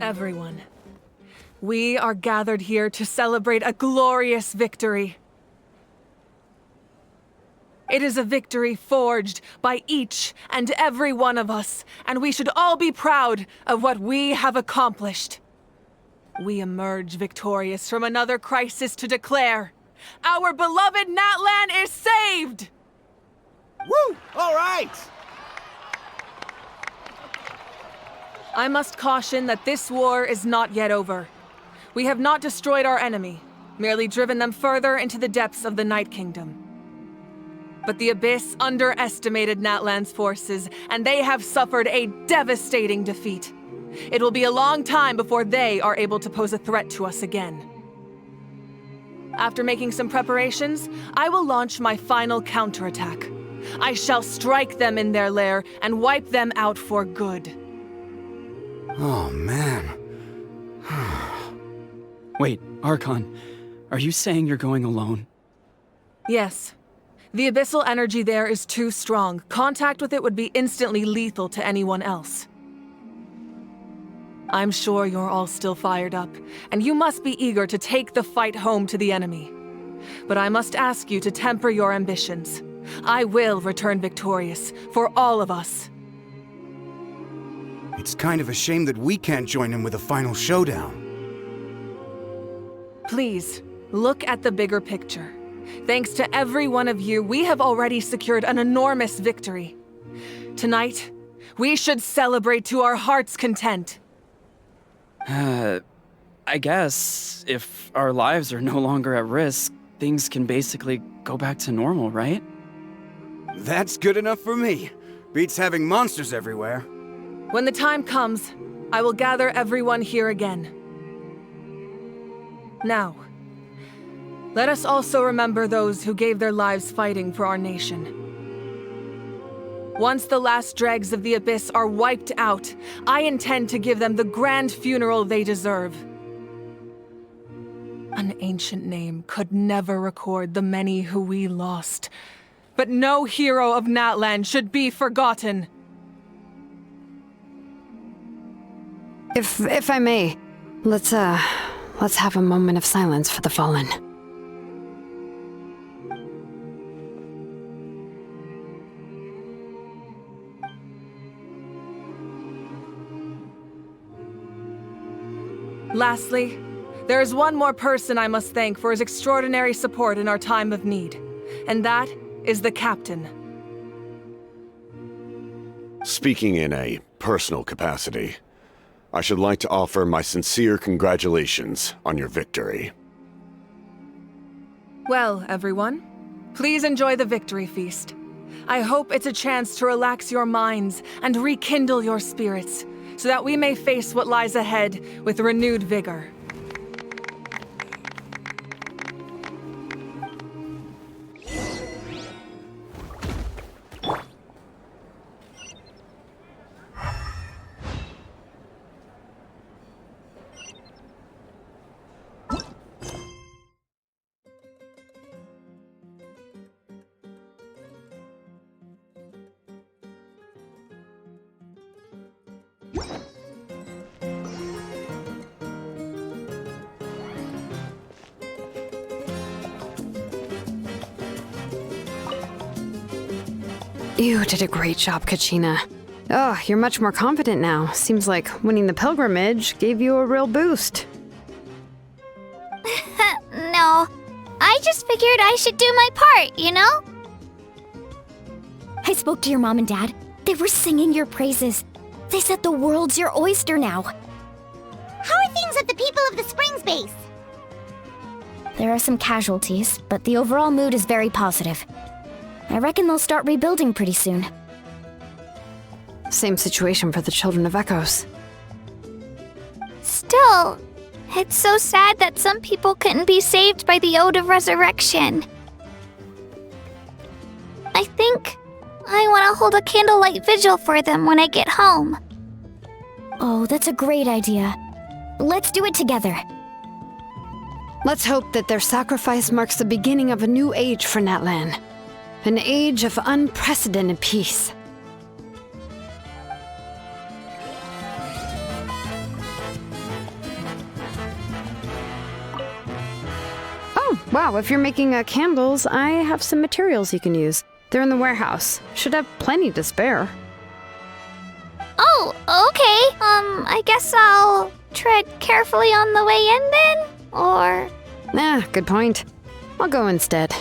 Everyone, we are gathered here to celebrate a glorious victory. It is a victory forged by each and every one of us, and we should all be proud of what we have accomplished. We emerge victorious from another crisis to declare, our beloved Natlan is saved! Woo! All right! I must caution that this war is not yet over. We have not destroyed our enemy, merely driven them further into the depths of the Night Kingdom. But the Abyss underestimated Natlan's forces, and they have suffered a devastating defeat. It will be a long time before they are able to pose a threat to us again. After making some preparations, I will launch my final counterattack. I shall strike them in their lair and wipe them out for good. Oh, man. Wait, Archon, are you saying you're going alone? Yes. The abyssal energy there is too strong. Contact with it would be instantly lethal to anyone else. I'm sure you're all still fired up, and you must be eager to take the fight home to the enemy. But I must ask you to temper your ambitions. I will return victorious, for all of us. It's kind of a shame that we can't join him with a final showdown. Please, look at the bigger picture. Thanks to every one of you, we have already secured an enormous victory. Tonight, we should celebrate to our heart's content. I guess if our lives are no longer at risk, things can basically go back to normal, right? That's good enough for me. Beats having monsters everywhere. When the time comes, I will gather everyone here again. Now, let us also remember those who gave their lives fighting for our nation. Once the last dregs of the Abyss are wiped out, I intend to give them the grand funeral they deserve. An ancient name could never record the many who we lost, but no hero of Natlan should be forgotten. If I may, let's have a moment of silence for the fallen. Lastly, there is one more person I must thank for his extraordinary support in our time of need, and that is the Captain. Speaking in a personal capacity, I should like to offer my sincere congratulations on your victory. Well, everyone, please enjoy the victory feast. I hope it's a chance to relax your minds and rekindle your spirits, so that we may face what lies ahead with renewed vigor. You did a great job, Kachina. Oh, you're much more confident now. Seems like winning the pilgrimage gave you a real boost. No, I just figured I should do my part, you know? I spoke to your mom and dad. They were singing your praises. They said the world's your oyster now. How are things at the People of the Springs base? There are some casualties, but the overall mood is very positive. I reckon they'll start rebuilding pretty soon. Same situation for the Children of Echoes. Still, it's so sad that some people couldn't be saved by the Ode of Resurrection. I think I want to hold a candlelight vigil for them when I get home. Oh, that's a great idea. Let's do it together. Let's hope that their sacrifice marks the beginning of a new age for Natlan. An age of unprecedented peace. Wow, if you're making candles, I have some materials you can use. They're in the warehouse. Should have plenty to spare. Oh, okay. I guess I'll tread carefully on the way in then? Or... Good point. I'll go instead.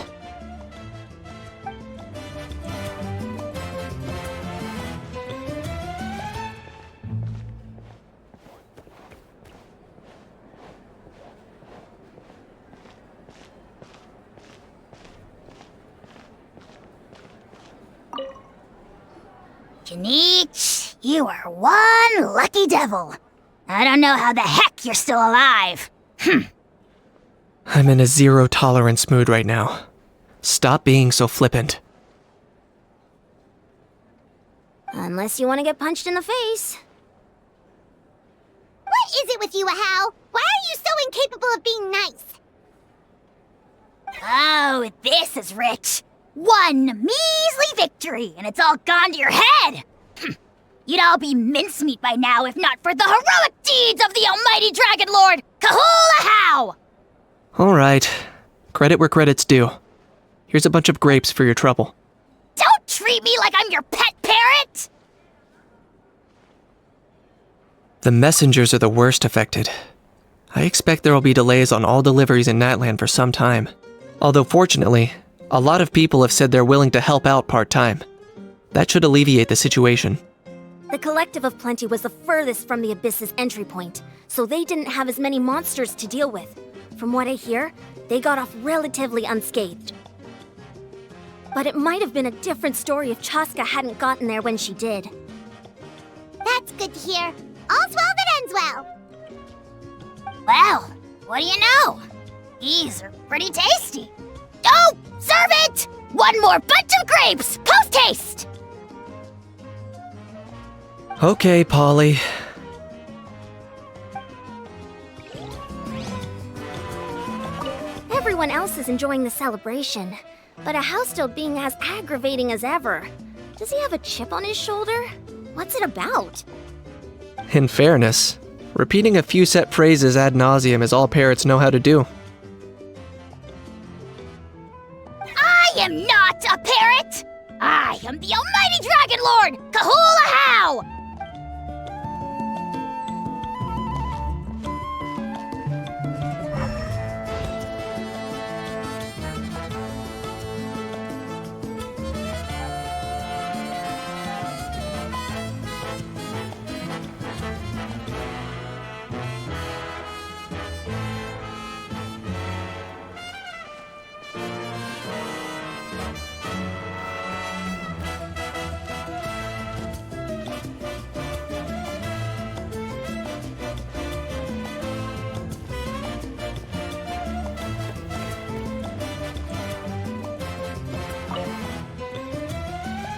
Janich, you are one lucky devil. I don't know how the heck you're still alive. I'm in a zero-tolerance mood right now. Stop being so flippant. Unless you want to get punched in the face. What is it with you, Ahau? Why are you so incapable of being nice? Oh, this is rich. One measly victory, and it's all gone to your head! You'd all be mincemeat by now if not for the heroic deeds of the almighty Dragon Lord, Kahul-Ahau! Alright. Credit where credit's due. Here's a bunch of grapes for your trouble. Don't treat me like I'm your pet parrot! The messengers are the worst affected. I expect there will be delays on all deliveries in Natlan for some time. Although fortunately, a lot of people have said they're willing to help out part-time. That should alleviate the situation. The Collective of Plenty was the furthest from the Abyss's entry point, so they didn't have as many monsters to deal with. From what I hear, they got off relatively unscathed. But it might have been a different story if Chaska hadn't gotten there when she did. That's good to hear. All's well that ends well. Well, what do you know? These are pretty tasty. Oh, serve it! One more bunch of grapes, post-haste! Okay, Polly. Everyone else is enjoying the celebration, but Ahau's still being as aggravating as ever. Does he have a chip on his shoulder? What's it about? In fairness, repeating a few set phrases ad nauseum is all parrots know how to do. I am not a parrot! I am the almighty Dragon Lord, Kahul-Ahau!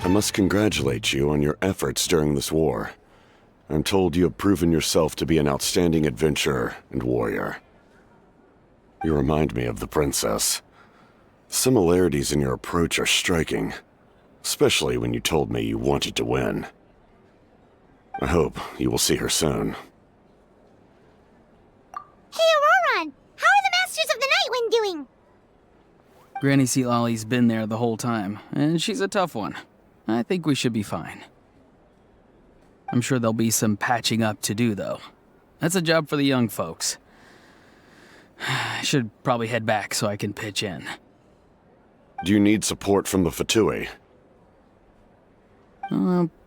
I must congratulate you on your efforts during this war. I'm told you have proven yourself to be an outstanding adventurer and warrior. You remind me of the princess. Similarities in your approach are striking, especially when you told me you wanted to win. I hope you will see her soon. Hey, Auroron! How are the Masters of the Night Wind doing? Granny Citlali's been there the whole time, and she's a tough one. I think we should be fine. I'm sure there'll be some patching up to do, though. That's a job for the young folks. I should probably head back so I can pitch in. Do you need support from the Fatui?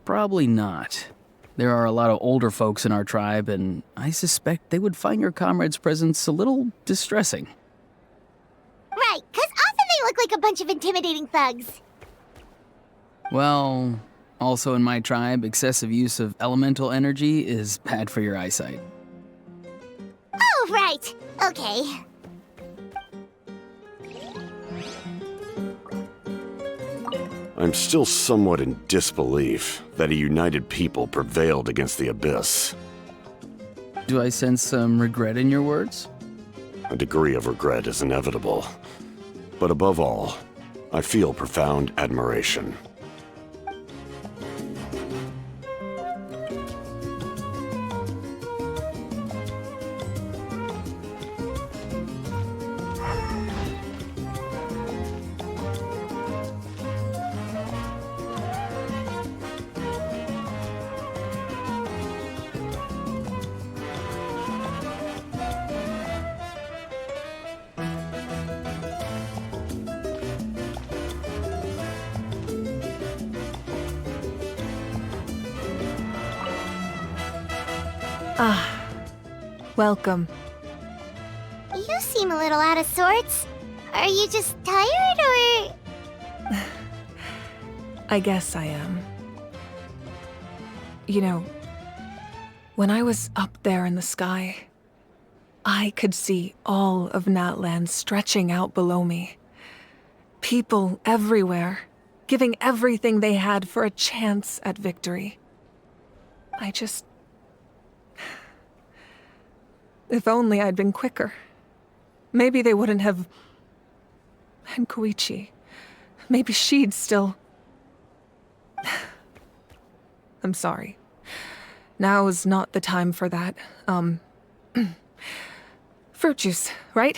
Probably not. There are a lot of older folks in our tribe, and I suspect they would find your comrade's presence a little distressing. Right, 'cause often they look like a bunch of intimidating thugs. Well, also in my tribe, excessive use of elemental energy is bad for your eyesight. Oh, right. Okay. I'm still somewhat in disbelief that a united people prevailed against the Abyss. Do I sense some regret in your words? A degree of regret is inevitable. But above all, I feel profound admiration. Welcome. You seem a little out of sorts. Are you just tired, or...? I guess I am. You know, when I was up there in the sky, I could see all of Natlan stretching out below me. People everywhere, giving everything they had for a chance at victory. If only I'd been quicker. Maybe they wouldn't have... And Koichi. Maybe she'd still... I'm sorry. Now is not the time for that. Fruit juice, right?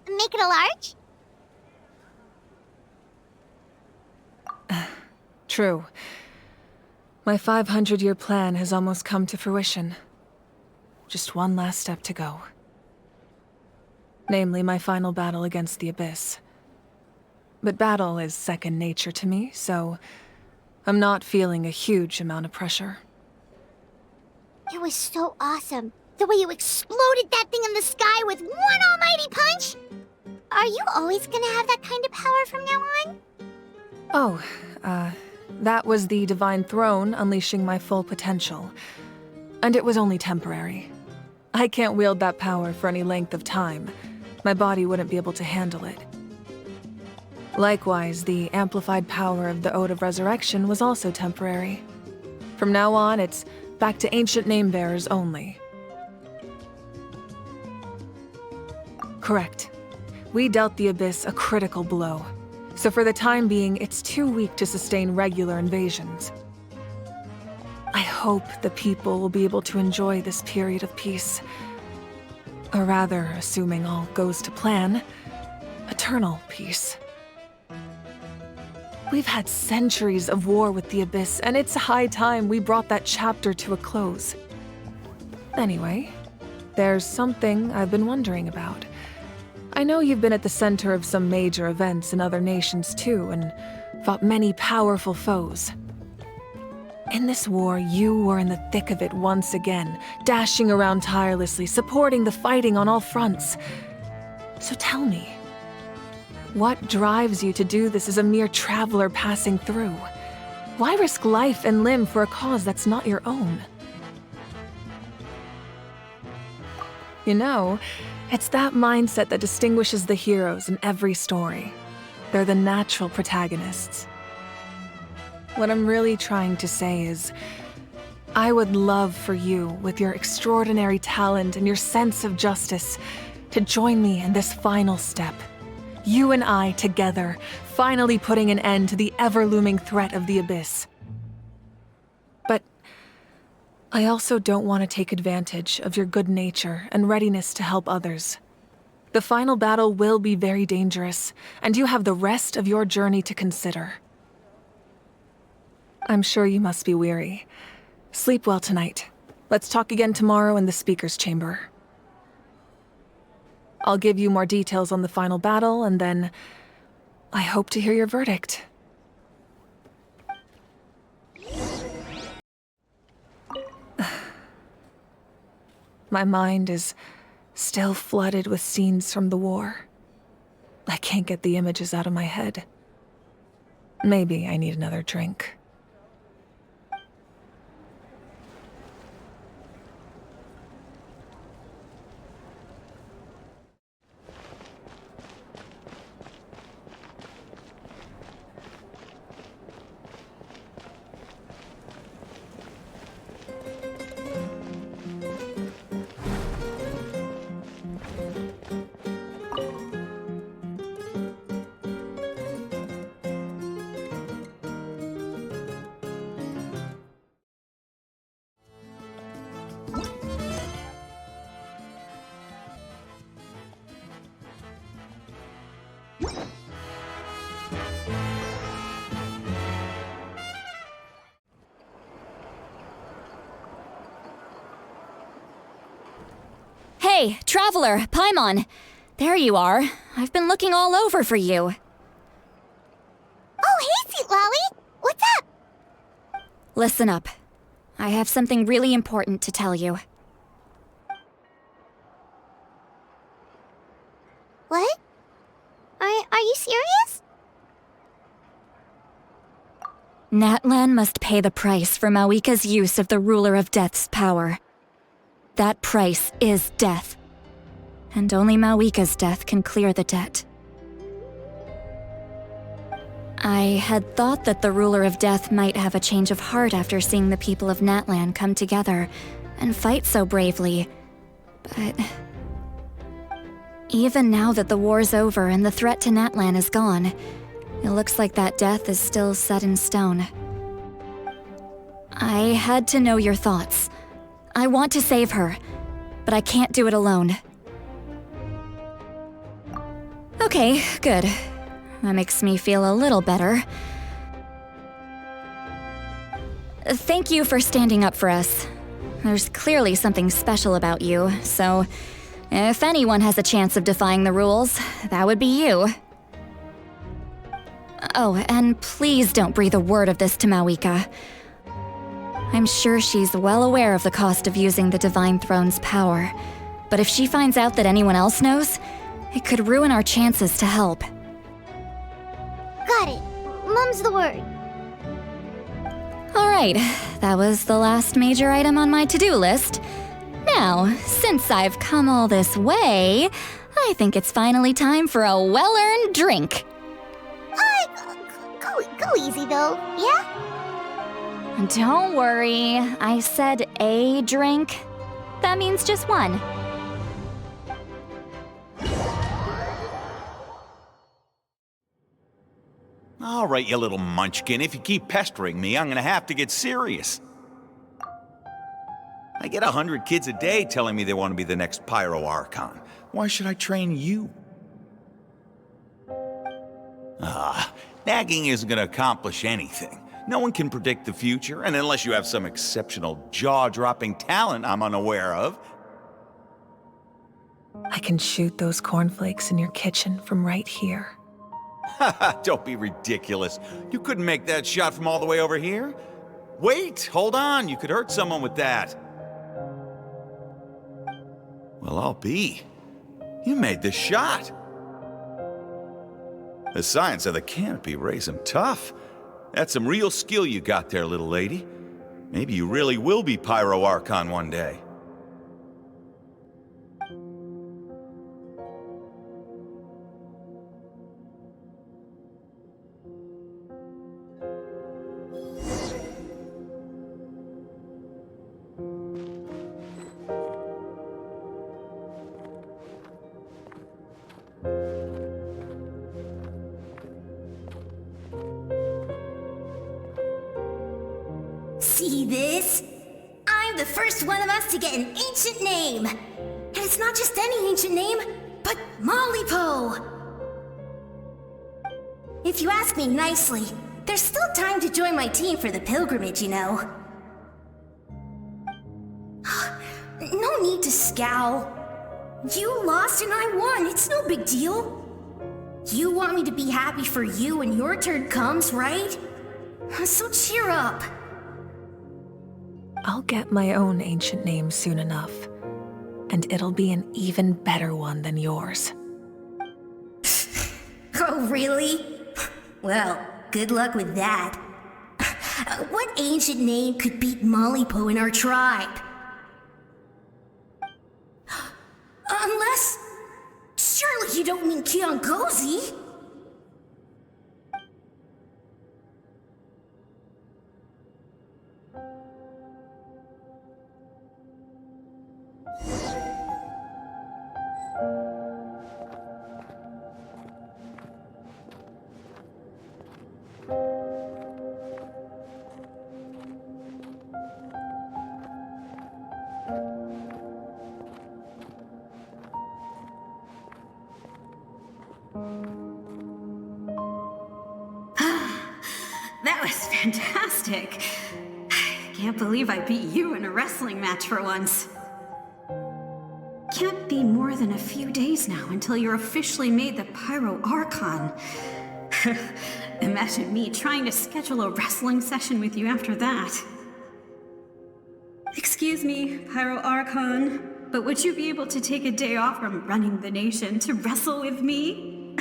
Make it a large? True. My 500-year plan has almost come to fruition. Just one last step to go. Namely, my final battle against the Abyss. But battle is second nature to me, so I'm not feeling a huge amount of pressure. It was so awesome. The way you exploded that thing in the sky with one almighty punch! Are you always gonna have that kind of power from now on? Oh, that was the Divine Throne unleashing my full potential. And it was only temporary. I can't wield that power for any length of time. My body wouldn't be able to handle it. Likewise, the amplified power of the Ode of Resurrection was also temporary. From now on, it's back to ancient name-bearers only. Correct. We dealt the Abyss a critical blow. So for the time being, it's too weak to sustain regular invasions. I hope the people will be able to enjoy this period of peace. Or rather, assuming all goes to plan, eternal peace. We've had centuries of war with the Abyss, and it's high time we brought that chapter to a close. Anyway, there's something I've been wondering about. I know you've been at the center of some major events in other nations too, and fought many powerful foes. In this war, you were in the thick of it once again, dashing around tirelessly, supporting the fighting on all fronts. So tell me, what drives you to do this as a mere traveler passing through? Why risk life and limb for a cause that's not your own? You know, it's that mindset that distinguishes the heroes in every story. They're the natural protagonists. What I'm really trying to say is, I would love for you, with your extraordinary talent and your sense of justice, to join me in this final step. You and I together, finally putting an end to the ever-looming threat of the Abyss. But I also don't want to take advantage of your good nature and readiness to help others. The final battle will be very dangerous, and you have the rest of your journey to consider. I'm sure you must be weary. Sleep well tonight. Let's talk again tomorrow in the speaker's chamber. I'll give you more details on the final battle, and then I hope to hear your verdict. My mind is still flooded with scenes from the war. I can't get the images out of my head. Maybe I need another drink. Hey, Traveler, Paimon! There you are. I've been looking all over for you. Oh, hey, Citlali! What's up? Listen up. I have something really important to tell you. What? Are you serious? Natlan must pay the price for Mavuika's use of the Ruler of Death's power. That price is death. And only Mavuika's death can clear the debt. I had thought that the Ruler of Death might have a change of heart after seeing the people of Natlan come together and fight so bravely, but even now that the war's over and the threat to Natlan is gone, it looks like that death is still set in stone. I had to know your thoughts. I want to save her, but I can't do it alone. Okay, good. That makes me feel a little better. Thank you for standing up for us. There's clearly something special about you, so if anyone has a chance of defying the rules, that would be you. Oh, and please don't breathe a word of this to Mavuika. I'm sure she's well aware of the cost of using the Divine Throne's power, but if she finds out that anyone else knows, it could ruin our chances to help. Got it. Mum's the word. Alright, that was the last major item on my to-do list. Now, since I've come all this way, I think it's finally time for a well-earned drink. Go easy though, yeah? Don't worry, I said a drink. That means just one. All right, you little munchkin, if you keep pestering me, I'm gonna have to get serious. I get 100 kids a day telling me they want to be the next Pyro Archon. Why should I train you? Nagging isn't gonna accomplish anything. No one can predict the future, and unless you have some exceptional jaw-dropping talent I'm unaware of. I can shoot those cornflakes in your kitchen from right here. Don't be ridiculous. You couldn't make that shot from all the way over here? Wait, hold on, you could hurt someone with that. Well, I'll be. You made the shot. The science of the canopy raised him tough. That's some real skill you got there, little lady. Maybe you really will be Pyro Archon one day. See this? I'm the first one of us to get an ancient name. And it's not just any ancient name, but Mollypo. If you ask me nicely, there's still time to join my team for the pilgrimage, you know. No need to scowl. You lost and I won, it's no big deal. You want me to be happy for you when your turn comes, right? So cheer up. I'll get my own ancient name soon enough, and it'll be an even better one than yours. Oh, really? Well, good luck with that. What ancient name could beat Mollypo in our tribe? Unless... surely you don't mean Kiangozi? That was fantastic. Can't believe I beat you in a wrestling match for once. Can't be more than a few days now until you're officially made the Pyro Archon. Imagine me trying to schedule a wrestling session with you after that. Excuse me, Pyro Archon, but would you be able to take a day off from running the nation to wrestle with me?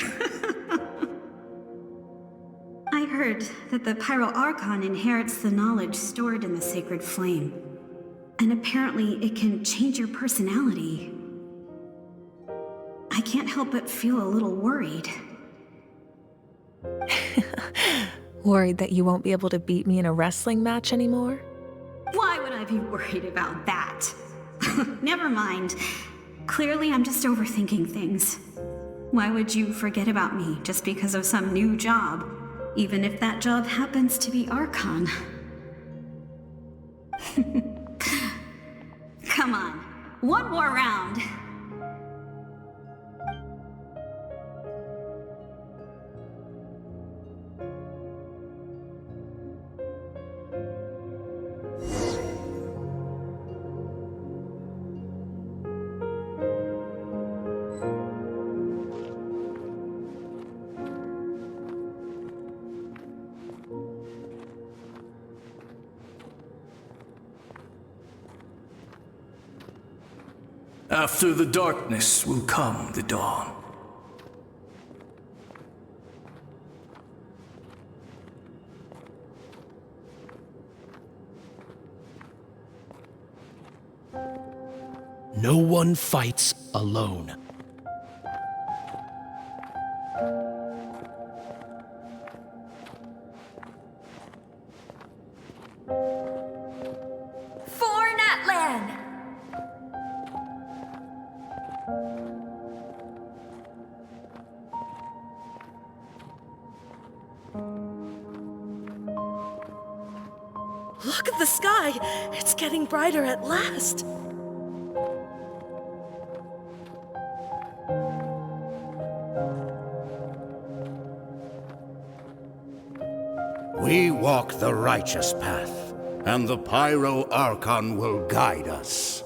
I heard that the Pyro Archon inherits the knowledge stored in the sacred flame. And apparently it can change your personality. I can't help but feel a little worried. Worried that you won't be able to beat me in a wrestling match anymore? Why would I be worried about that? Never mind. Clearly I'm just overthinking things. Why would you forget about me just because of some new job? Even if that job happens to be Archon. Come on, one more round. After the darkness will come the dawn. No one fights alone. For Natlan! Look at the sky! It's getting brighter at last! We walk the righteous path, and the Pyro Archon will guide us.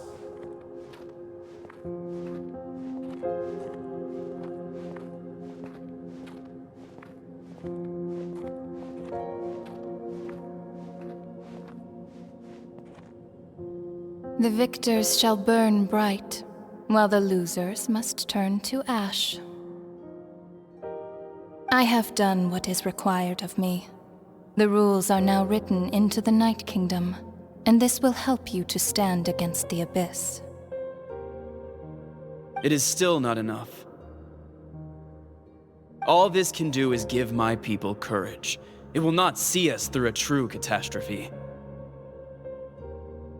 The victors shall burn bright, while the losers must turn to ash. I have done what is required of me. The rules are now written into the Night Kingdom, and this will help you to stand against the Abyss. It is still not enough. All this can do is give my people courage. It will not see us through a true catastrophe.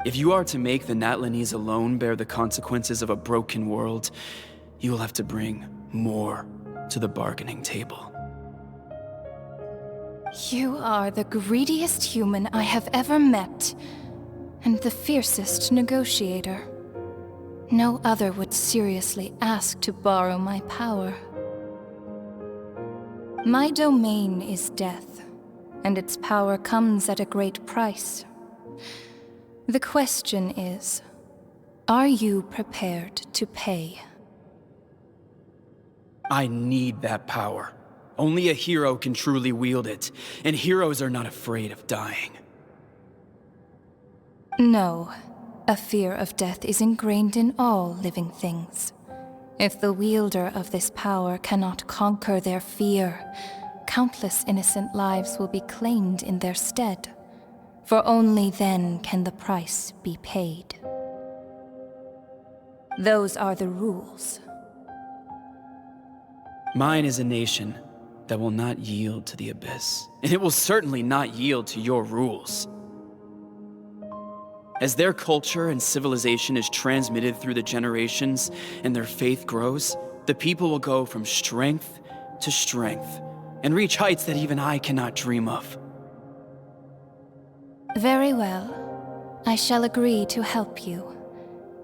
If you are to make the Natlanese alone bear the consequences of a broken world, you will have to bring more to the bargaining table. You are the greediest human I have ever met, and the fiercest negotiator. No other would seriously ask to borrow my power. My domain is death, and its power comes at a great price. The question is, are you prepared to pay? I need that power. Only a hero can truly wield it, and heroes are not afraid of dying. No, a fear of death is ingrained in all living things. If the wielder of this power cannot conquer their fear, countless innocent lives will be claimed in their stead. For only then can the price be paid. Those are the rules. Mine is a nation that will not yield to the Abyss, and it will certainly not yield to your rules. As their culture and civilization is transmitted through the generations and their faith grows, the people will go from strength to strength and reach heights that even I cannot dream of. Very well. I shall agree to help you.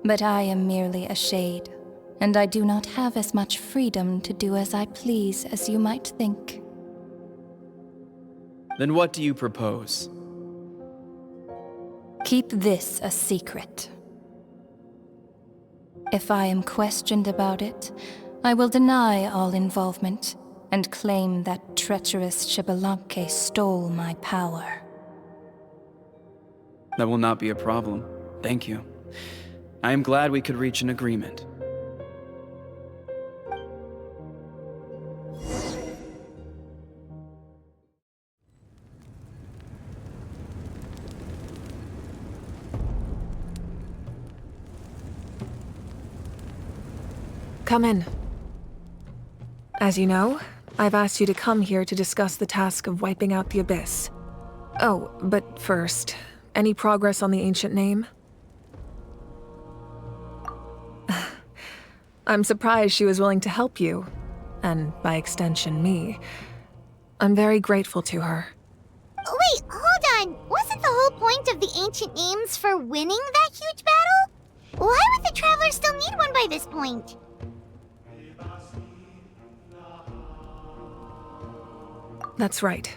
But I am merely a shade, and I do not have as much freedom to do as I please as you might think. Then what do you propose? Keep this a secret. If I am questioned about it, I will deny all involvement and claim that treacherous Xbalanque stole my power. That will not be a problem. Thank you. I am glad we could reach an agreement. Come in. As you know, I've asked you to come here to discuss the task of wiping out the Abyss. Oh, but first, any progress on the ancient name? I'm surprised she was willing to help you, and by extension, me. I'm very grateful to her. Wait, hold on. Wasn't the whole point of the ancient names for winning that huge battle? Why would the Traveler still need one by this point? That's right.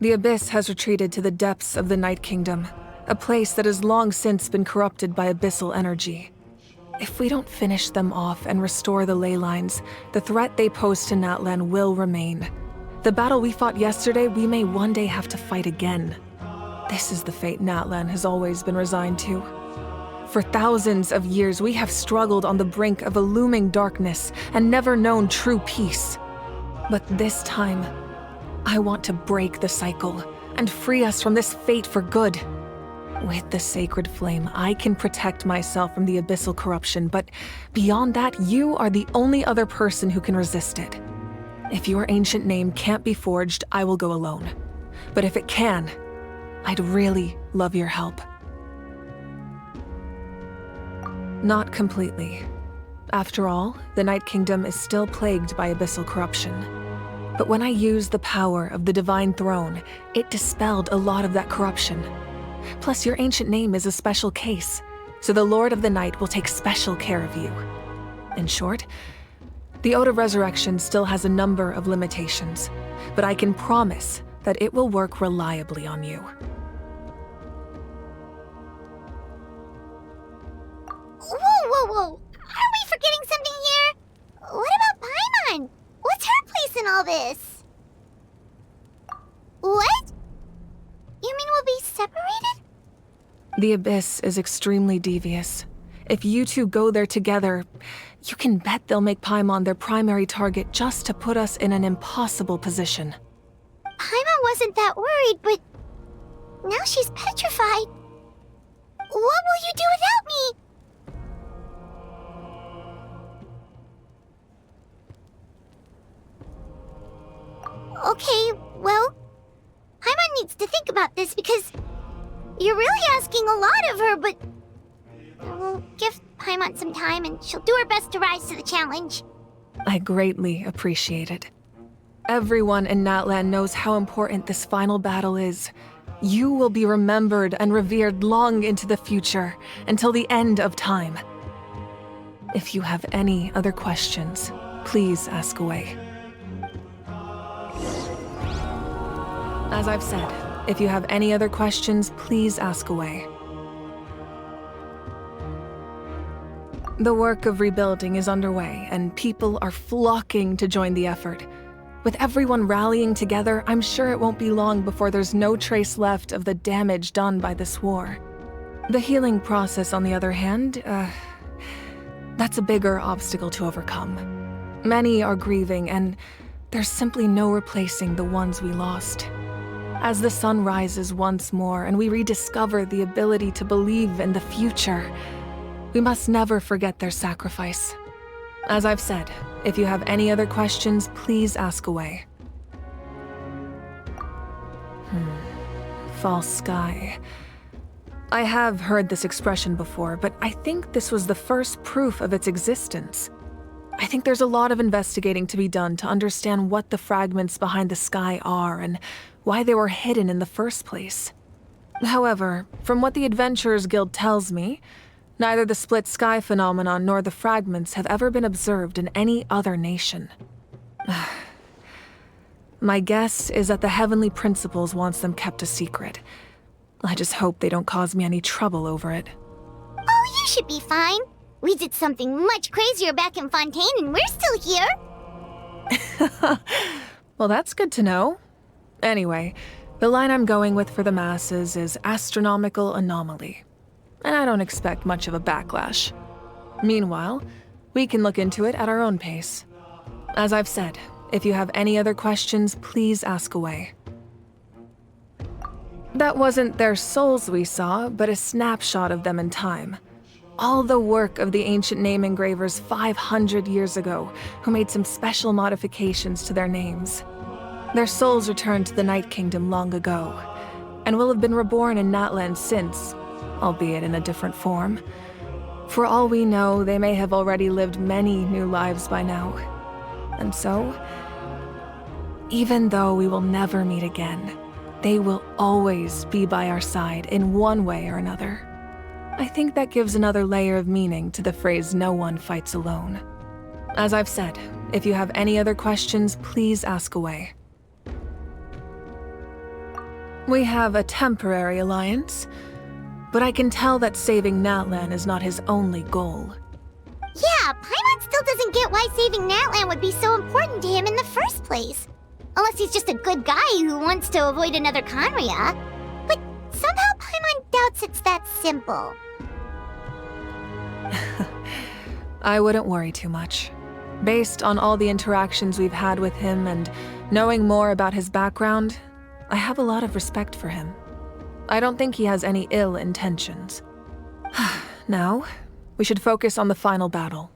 The Abyss has retreated to the depths of the Night Kingdom, a place that has long since been corrupted by abyssal energy. If we don't finish them off and restore the ley lines, the threat they pose to Natlan will remain. The battle we fought yesterday, we may one day have to fight again. This is the fate Natlan has always been resigned to. For thousands of years, we have struggled on the brink of a looming darkness and never known true peace. But this time, I want to break the cycle and free us from this fate for good. With the sacred flame, I can protect myself from the abyssal corruption, but beyond that, you are the only other person who can resist it. If your ancient name can't be forged, I will go alone. But if it can, I'd really love your help. Not completely. After all, the Night Kingdom is still plagued by abyssal corruption. But when I used the power of the Divine Throne, it dispelled a lot of that corruption. Plus, your ancient name is a special case, so the Lord of the Night will take special care of you. In short, the Ode of Resurrection still has a number of limitations, but I can promise that it will work reliably on you. Whoa! Aren't we forgetting something here? What about Paimon? What's her place in all this? What? You mean we'll be separated? The Abyss is extremely devious. If you two go there together, you can bet they'll make Paimon their primary target just to put us in an impossible position. Paimon wasn't that worried, but now she's petrified. What will you do without me? Okay, well, Paimon needs to think about this because you're really asking a lot of her, but we'll give Paimon some time and she'll do her best to rise to the challenge. I greatly appreciate it. Everyone in Natlan knows how important this final battle is. You will be remembered and revered long into the future, until the end of time. If you have any other questions, please ask away. As I've said, if you have any other questions, please ask away. The work of rebuilding is underway, and people are flocking to join the effort. With everyone rallying together, I'm sure it won't be long before there's no trace left of the damage done by this war. The healing process, on the other hand, that's a bigger obstacle to overcome. Many are grieving, and there's simply no replacing the ones we lost. As the sun rises once more and we rediscover the ability to believe in the future, we must never forget their sacrifice. As I've said, if you have any other questions, please ask away. False sky. I have heard this expression before, but I think this was the first proof of its existence. I think there's a lot of investigating to be done to understand what the fragments behind the sky are and why they were hidden in the first place. However, from what the Adventurers Guild tells me, neither the split sky phenomenon nor the fragments have ever been observed in any other nation. My guess is that the Heavenly Principles wants them kept a secret. I just hope they don't cause me any trouble over it. Oh, you should be fine. We did something much crazier back in Fontaine and we're still here. Well, that's good to know. Anyway, the line I'm going with for the masses is astronomical anomaly. and I don't expect much of a backlash. Meanwhile, we can look into it at our own pace. As I've said, if you have any other questions, please ask away. That wasn't their souls we saw, but a snapshot of them in time. All the work of the ancient name engravers 500 years ago, who made some special modifications to their names. Their souls returned to the Night Kingdom long ago, and will have been reborn in Natlan since, albeit in a different form. For all we know, they may have already lived many new lives by now. And so, even though we will never meet again, they will always be by our side in one way or another. I think that gives another layer of meaning to the phrase, "no one fights alone." As I've said, if you have any other questions, please ask away. We have a temporary alliance, but I can tell that saving Natlan is not his only goal. Yeah, Paimon still doesn't get why saving Natlan would be so important to him in the first place. Unless he's just a good guy who wants to avoid another Khaenri'ah. But somehow Paimon doubts it's that simple. I wouldn't worry too much. Based on all the interactions we've had with him and knowing more about his background, I have a lot of respect for him. I don't think he has any ill intentions. Now, we should focus on the final battle.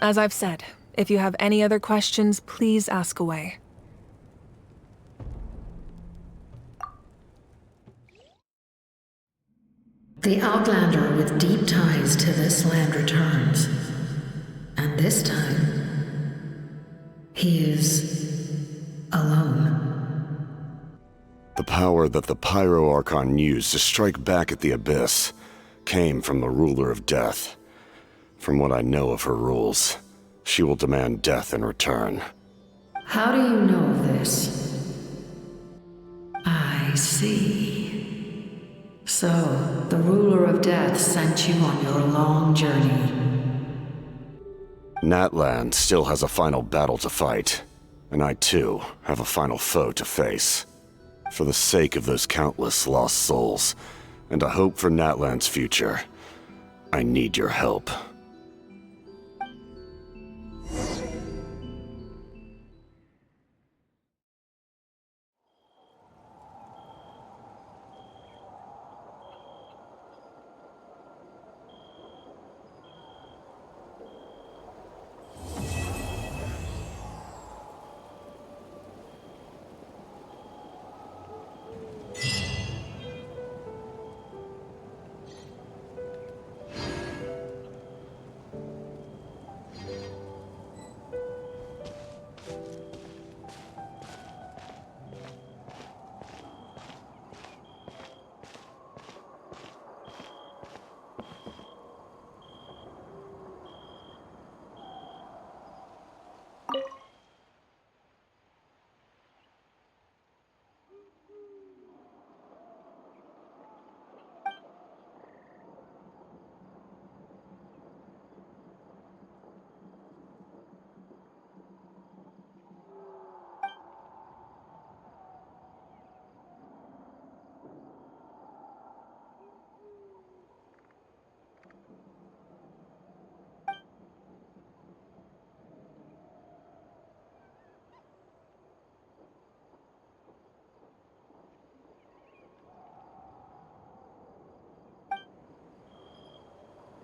As I've said, if you have any other questions, please ask away. The Outlander with deep ties to this land returns. And this time, he is alone. The power that the Pyro Archon used to strike back at the Abyss came from the Ruler of Death. From what I know of her rules, she will demand death in return. How do you know of this? I see. So, the Ruler of Death sent you on your long journey. Natlan still has a final battle to fight, and I too have a final foe to face. For the sake of those countless lost souls, and a hope for Natlan's future, I need your help.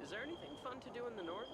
Is there anything fun to do in the north?